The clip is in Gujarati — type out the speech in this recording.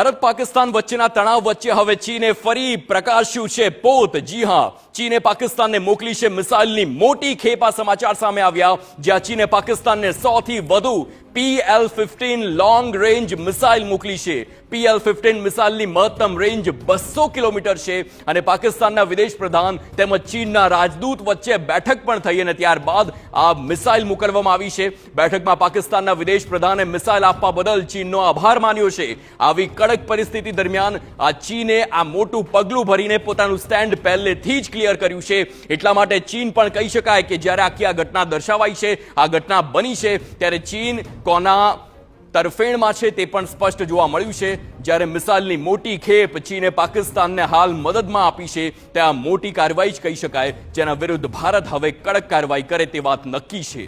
ભારત પાકિસ્તાન વચ્ચેના તણાવ વચ્ચે હવે ચીને ફરી પ્રકાશ્યું છે પોત। જી હા, ચીને પાકિસ્તાનને મોકલી છે મિસાઇલની મોટી ખેપ। આ સમાચાર સામે આવ્યા જ્યાં ચીને પાકિસ્તાનને 100 થી વધુ PL-15 લોંગ રેન્જ મિસાઇલ મોકલી છે। PL-15 મિસાઇલની મહત્તમ રેન્જ 200 કિલોમીટર છે અને પાકિસ્તાનના વિદેશ પ્રધાન તેમજ ચીનના રાજદૂત વચ્ચે બેઠક પણ થઈ અને ત્યારબાદ આ મિસાઇલ મોકલવામાં આવી છે। બેઠકમાં પાકિસ્તાનના વિદેશ પ્રધાને મિસાઇલ આપવા બદલ ચીનનો આભાર માન્યો છે। આવી કડક પરિસ્થિતિ દરમિયાન આ ચીને આ મોટું પગલું ભરીને પોતાનું સ્ટેન્ડ પહેલેથી જ ક્લિયર કર્યું છે। એટલા માટે ચીન પણ કહી શકાય કે જ્યારે આખી આ ઘટના દર્શાવાઈ છે, આ ઘટના બની છે, ત્યારે ચીન કોના તરફેણમાં છે તે પણ સ્પષ્ટ જોવા મળ્યું છે। જ્યારે મિસાઇલની મોટી ખેપ ચીને પાકિસ્તાનને હાલ મદદમાં આપી છે તે આ મોટી કાર્યવાહી જ કહી શકાય, જેના વિરુદ્ધ ભારત હવે કડક કાર્યવાહી કરે તે વાત નક્કી છે।